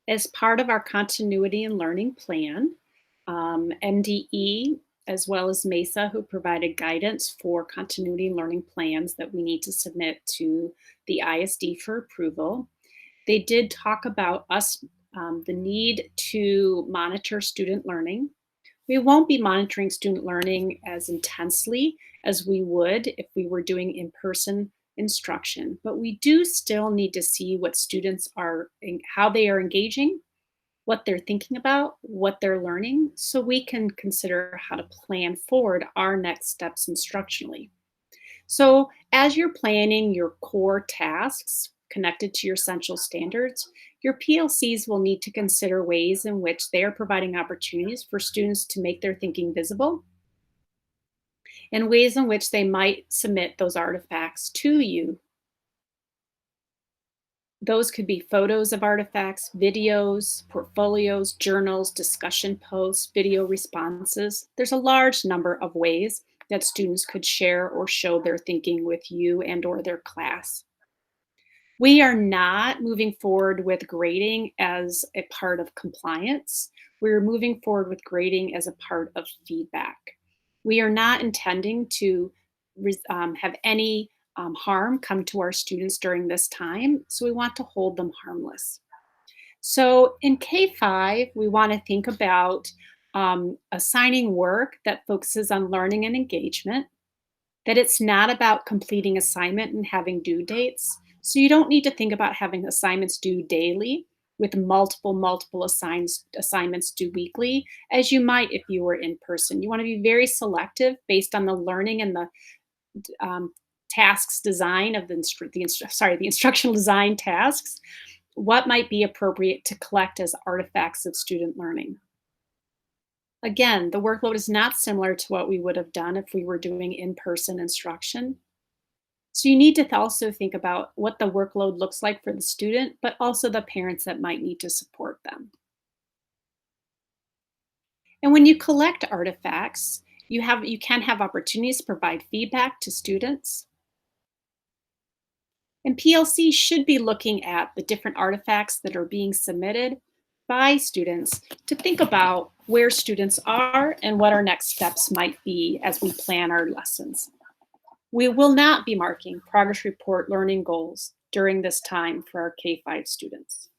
As part of our continuity and learning plan, MDE as well as MESA, who provided guidance for continuity and learning plans that we need to submit to the ISD for approval. They did talk about the need to monitor student learning. We won't be monitoring student learning as intensely as we would if we were doing in-person instruction, but we do still need to see what students are, how they are engaging, what they're thinking about, what they're learning, so we can consider how to plan forward our next steps instructionally. So, as you're planning your core tasks connected to your essential standards, your PLCs will need to consider ways in which they are providing opportunities for students to make their thinking visible and ways in which they might submit those artifacts to you. Those could be photos of artifacts, videos, portfolios, journals, discussion posts, video responses. There's a large number of ways that students could share or show their thinking with you and or their class. We are not moving forward with grading as a part of compliance. We're moving forward with grading as a part of feedback. We are not intending to have any harm come to our students during this time, so we want to hold them harmless. So in K-5, we want to think about assigning work that focuses on learning and engagement, that it's not about completing assignment and having due dates. So you don't need to think about having assignments due daily with multiple assignments due weekly, as you might if you were in person. You want to be very selective based on the learning and the tasks design of the instructional design tasks, what might be appropriate to collect as artifacts of student learning. Again, the workload is not similar to what we would have done if we were doing in-person instruction. So you need to also think about what the workload looks like for the student, but also the parents that might need to support them. And when you collect artifacts, you can have opportunities to provide feedback to students. And PLC should be looking at the different artifacts that are being submitted by students to think about where students are and what our next steps might be as we plan our lessons. We will not be marking progress report learning goals during this time for our K-5 students.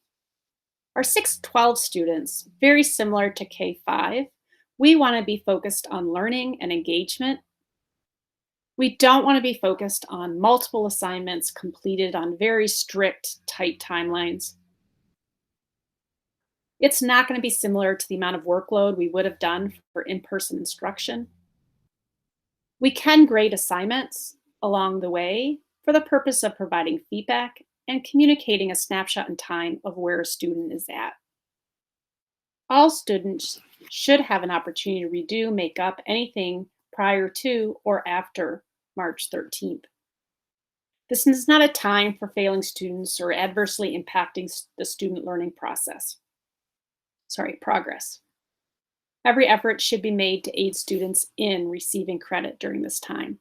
Our 6-12 students, very similar to K-5, we want to be focused on learning and engagement. We don't want to be focused on multiple assignments completed on very strict, tight timelines. It's not going to be similar to the amount of workload we would have done for in-person instruction. We can grade assignments along the way for the purpose of providing feedback and communicating a snapshot in time of where a student is at. All students should have an opportunity to redo, make up anything prior to or after March 13th. This is not a time for failing students or adversely impacting the student learning progress. Every effort should be made to aid students in receiving credit during this time.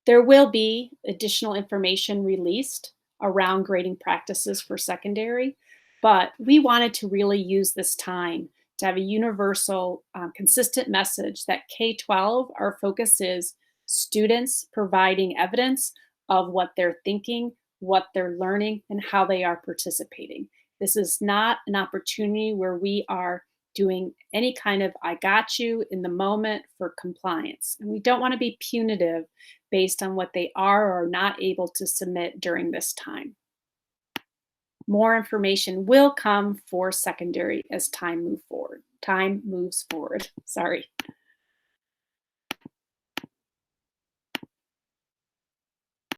There will be additional information released around grading practices for secondary, but we wanted to really use this time to have a universal, consistent message that K-12, our focus is students providing evidence of what they're thinking, what they're learning, and how they are participating. This is not an opportunity where we are doing any kind of I got you in the moment for compliance. And we don't want to be punitive based on what they are or are not able to submit during this time. More information will come for secondary as time moves forward. Sorry.